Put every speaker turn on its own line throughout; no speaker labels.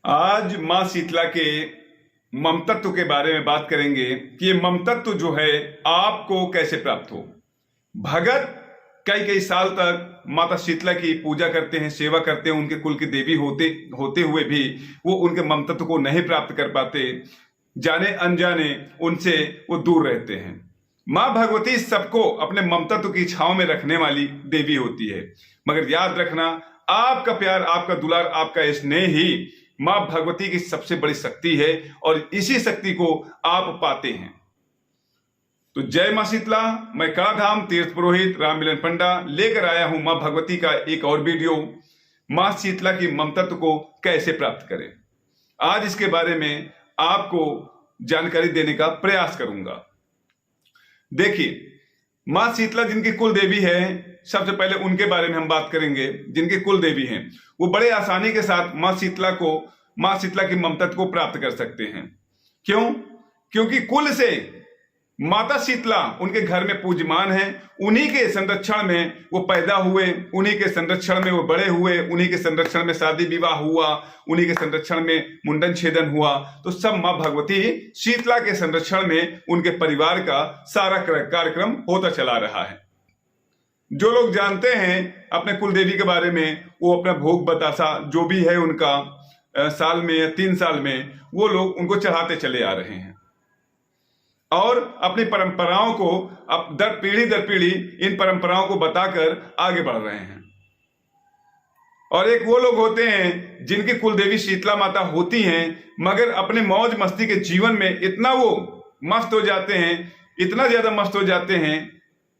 आज मां शीतला के ममतत्व के बारे में बात करेंगे कि ये ममतत्व जो है आपको कैसे प्राप्त हो। भगत कई कई साल तक माता शीतला की पूजा करते हैं, सेवा करते हैं, उनके कुल की देवी होते हुए भी वो उनके ममतत्व को नहीं प्राप्त कर पाते, जाने अनजाने उनसे वो दूर रहते हैं। मां भगवती सबको अपने ममतत्व की छांव में रखने वाली देवी होती है, मगर याद रखना, आपका प्यार, आपका दुलार, आपका स्नेह ही मां भगवती की सबसे बड़ी शक्ति है और इसी शक्ति को आप पाते हैं। तो जय मां शीतला। मैं काधाम तीर्थ पुरोहित राम मिलन पंडा लेकर आया हूं मां भगवती का एक और वीडियो, मां शीतला की ममतत्व को कैसे प्राप्त करें। आज इसके बारे में आपको जानकारी देने का प्रयास करूंगा। देखिए, मां शीतला जिनकी कुल देवी है, सबसे पहले उनके बारे में हम बात करेंगे। जिनकी कुल देवी हैं वो बड़े आसानी के साथ मां शीतला की ममतत्व को प्राप्त कर सकते हैं। क्यों? क्योंकि कुल से माता शीतला उनके घर में पूज्यमान है। उन्हीं के संरक्षण में वो पैदा हुए, उन्हीं के संरक्षण में वो बड़े हुए, उन्हीं के संरक्षण में शादी विवाह हुआ, उन्हीं के संरक्षण में मुंडन छेदन हुआ। तो सब मां भगवती शीतला के संरक्षण में उनके परिवार का सारा कार्यक्रम होता चला रहा है। जो लोग जानते हैं अपने कुल देवी के बारे में, वो अपना भोग बतासा जो भी है उनका साल में या 3 साल में वो लोग उनको चढ़ाते चले आ रहे हैं और अपनी परंपराओं को अब पीढ़ी दर पीढ़ी इन परंपराओं को बताकर आगे बढ़ रहे हैं। और एक वो लोग होते हैं जिनकी कुल देवी शीतला माता होती हैं, मगर अपने मौज मस्ती के जीवन में इतना वो मस्त हो जाते हैं, इतना ज्यादा मस्त हो जाते हैं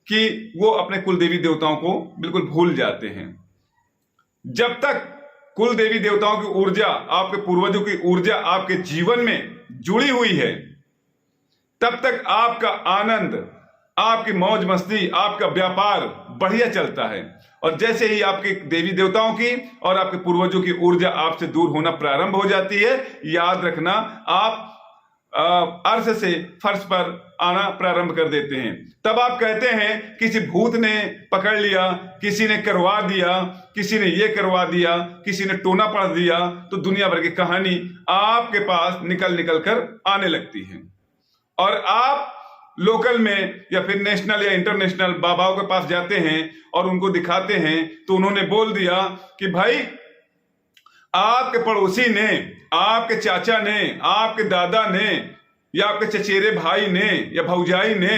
कि वो अपने कुल देवी देवताओं को बिल्कुल भूल जाते हैं। जब तक कुल देवी देवताओं की ऊर्जा, आपके पूर्वजों की ऊर्जा आपके जीवन में जुड़ी हुई है, तब तक आपका आनंद, आपकी मौज मस्ती, आपका व्यापार बढ़िया चलता है। और जैसे ही आपके देवी देवताओं की और आपके पूर्वजों की ऊर्जा आपसे दूर होना प्रारंभ हो जाती है, याद रखना, आप अर्श से फर्श पर आना प्रारंभ कर देते हैं। तब आप कहते हैं किसी भूत ने पकड़ लिया, किसी ने करवा दिया, किसी ने ये करवा दिया, किसी ने टोना पढ़ दिया। तो दुनिया भर की कहानी आपके पास निकल कर आने लगती है और आप लोकल में या फिर नेशनल या इंटरनेशनल बाबाओं के पास जाते हैं और उनको दिखाते हैं तो उन्होंने बोल दिया कि भाई, आपके पड़ोसी ने, आपके चाचा ने, आपके दादा ने या आपके चचेरे भाई ने या भौजाई ने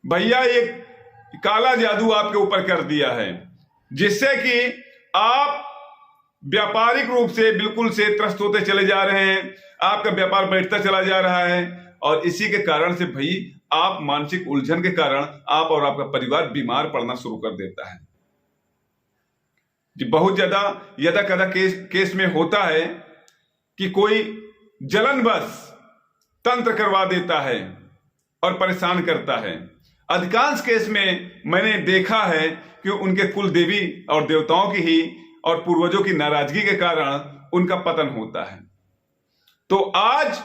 भैया एक काला जादू आपके ऊपर कर दिया है, जिससे कि आप व्यापारिक रूप से बिल्कुल से त्रस्त होते चले जा रहे हैं, आपका व्यापार बैठता चला जा रहा है। और इसी के कारण से भाई, आप मानसिक उलझन के कारण आप और आपका परिवार बीमार पड़ना शुरू कर देता है। जी, बहुत ज्यादा यदा कदा केस में होता है कि कोई जलनवश तंत्र करवा देता है और परेशान करता है। अधिकांश केस में मैंने देखा है कि उनके कुल देवी और देवताओं की ही और पूर्वजों की नाराजगी के कारण उनका पतन होता है। तो आज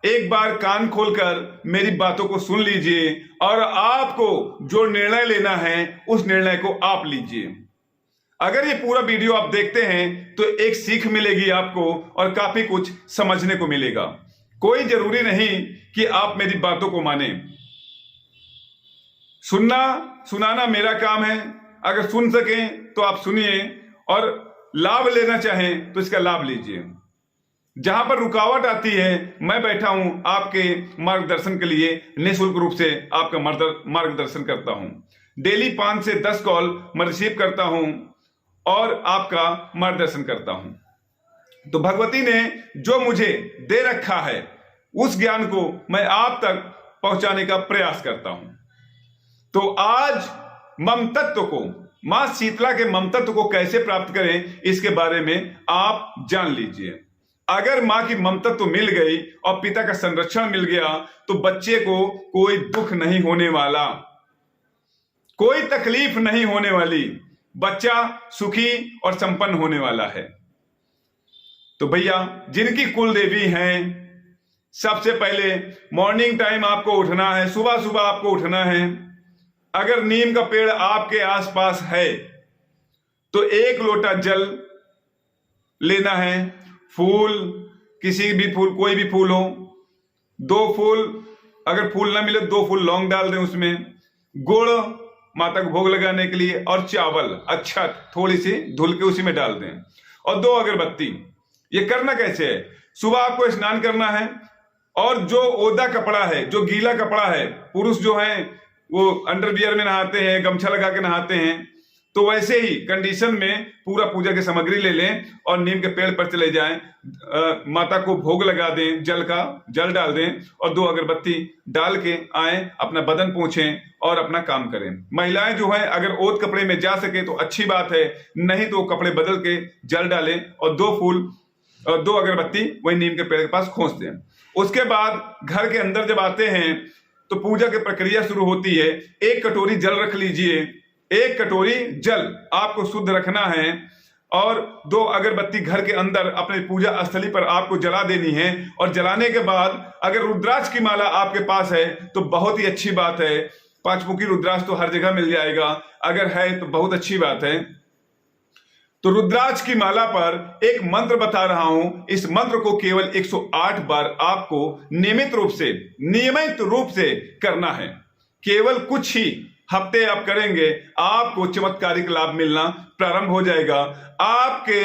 एक बार कान खोलकर मेरी बातों को सुन लीजिए और आपको जो निर्णय लेना है उस निर्णय को आप लीजिए। अगर ये पूरा वीडियो आप देखते हैं तो एक सीख मिलेगी आपको और काफी कुछ समझने को मिलेगा। कोई जरूरी नहीं कि आप मेरी बातों को माने। सुनाना मेरा काम है। अगर सुन सकें तो आप सुनिए और लाभ लेना चाहें तो इसका लाभ लीजिए। जहां पर रुकावट आती है, मैं बैठा हूं आपके मार्गदर्शन के लिए, निःशुल्क रूप से आपका मार्गदर्शन करता हूं। डेली 5 से 10 कॉल मैं रिसीव करता हूं और आपका मार्गदर्शन करता हूं। तो भगवती ने जो मुझे दे रखा है उस ज्ञान को मैं आप तक पहुंचाने का प्रयास करता हूं। तो आज ममतत्व को, मां शीतला के ममतत्व को कैसे प्राप्त करें, इसके बारे में आप जान लीजिए। अगर मां की ममतत्व मिल गई और पिता का संरक्षण मिल गया तो बच्चे को कोई दुख नहीं होने वाला, कोई तकलीफ नहीं होने वाली, बच्चा सुखी और संपन्न होने वाला है। तो भैया, जिनकी कुल देवी हैं, सबसे पहले मॉर्निंग टाइम आपको उठना है, सुबह सुबह आपको उठना है। अगर नीम का पेड़ आपके आसपास है तो 1 लोटा जल लेना है, फूल, किसी भी फूल, कोई भी फूल हो, 2 फूल, अगर फूल ना मिले 2 फूल लौंग डाल दें उसमें, गुड़ माता को भोग लगाने के लिए, और चावल अच्छा थोड़ी सी धुल के उसी में डाल दें, और 2 अगरबत्ती। ये करना कैसे है? सुबह आपको स्नान करना है, और जो ओदा कपड़ा है, जो गीला कपड़ा है, पुरुष जो है वो अंडरवियर में नहाते हैं, गमछा लगा के नहाते हैं, तो वैसे ही कंडीशन में पूरा पूजा की सामग्री ले लें और नीम के पेड़ पर चले जाएं, माता को भोग लगा दें, जल डाल दें और 2 अगरबत्ती डाल के आए, अपना बदन पोंछें और अपना काम करें। महिलाएं जो है अगर ओत कपड़े में जा सके तो अच्छी बात है, नहीं तो कपड़े बदल के जल डालें और 2 फूल और 2 अगरबत्ती वही नीम के पेड़ के पास खोस दें। उसके बाद घर के अंदर जब आते हैं तो पूजा की प्रक्रिया शुरू होती है। 1 कटोरी जल रख लीजिए, 1 कटोरी जल आपको शुद्ध रखना है, और 2 अगरबत्ती घर के अंदर अपने पूजा स्थली पर आपको जला देनी है। और जलाने के बाद अगर रुद्राक्ष की माला आपके पास है तो बहुत ही अच्छी बात है, 5 मुखी रुद्राक्ष तो हर जगह मिल जाएगा, अगर है तो बहुत अच्छी बात है। तो रुद्राक्ष की माला पर एक मंत्र बता रहा हूं, इस मंत्र को केवल 108 बार आपको नियमित रूप से करना है। केवल कुछ ही हफ्ते आप करेंगे, आपको चमत्कारिक लाभ मिलना प्रारंभ हो जाएगा, आपके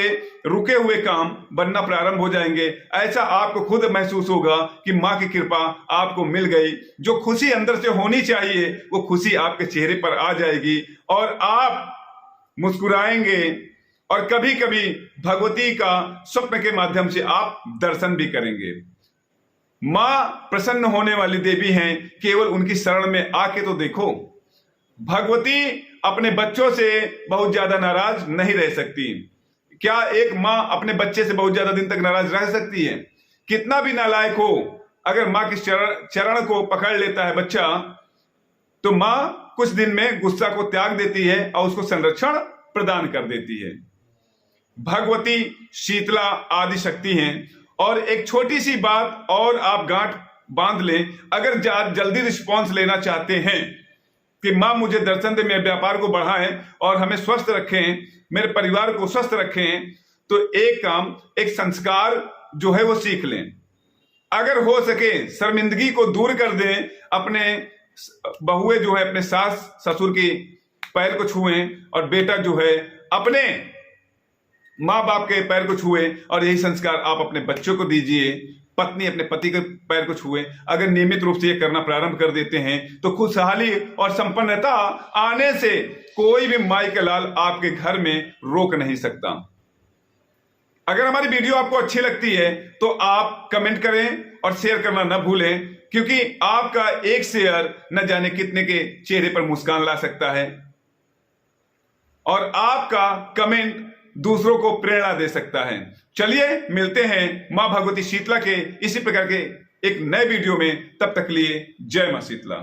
रुके हुए काम बनना प्रारंभ हो जाएंगे। ऐसा आपको खुद महसूस होगा कि मां की कृपा आपको मिल गई। जो खुशी अंदर से होनी चाहिए वो खुशी आपके चेहरे पर आ जाएगी और आप मुस्कुराएंगे, और कभी कभी भगवती का स्वप्न के माध्यम से आप दर्शन भी करेंगे। मां प्रसन्न होने वाली देवी हैं, केवल उनकी शरण में आके तो देखो। भगवती अपने बच्चों से बहुत ज्यादा नाराज नहीं रह सकती। क्या एक मां अपने बच्चे से बहुत ज्यादा दिन तक नाराज रह सकती है? कितना भी नालायक हो, अगर मां के चरण को पकड़ लेता है बच्चा, तो मां कुछ दिन में गुस्सा को त्याग देती है और उसको संरक्षण प्रदान कर देती है। भगवती शीतला आदि शक्ति हैं। और एक छोटी सी बात और आप गांठ बांध लें, अगर जल्दी रिस्पॉन्स लेना चाहते हैं कि मां मुझे दर्शन दे, मेरे व्यापार को बढ़ाएं और हमें स्वस्थ रखें, मेरे परिवार को स्वस्थ रखें, तो एक काम, एक संस्कार जो है वो सीख लें। अगर हो सके शर्मिंदगी को दूर कर दें, अपने बहुएं जो है अपने सास ससुर की पैर को छुएं, और बेटा जो है अपने माँ बाप के पैर को छुए, और यही संस्कार आप अपने बच्चों को दीजिए। पत्नी अपने पति के पैर को छुए। अगर नियमित रूप से ये करना प्रारंभ कर देते हैं तो खुशहाली और संपन्नता आने से कोई भी माई का लाल आपके घर में रोक नहीं सकता। अगर हमारी वीडियो आपको अच्छी लगती है तो आप कमेंट करें और शेयर करना न भूलें, क्योंकि आपका एक शेयर न जाने कितने के चेहरे पर मुस्कान ला सकता है, और आपका कमेंट दूसरों को प्रेरणा दे सकता है। चलिए मिलते हैं मां भगवती शीतला के इसी प्रकार के एक नए वीडियो में, तब तक के लिए जय मां शीतला।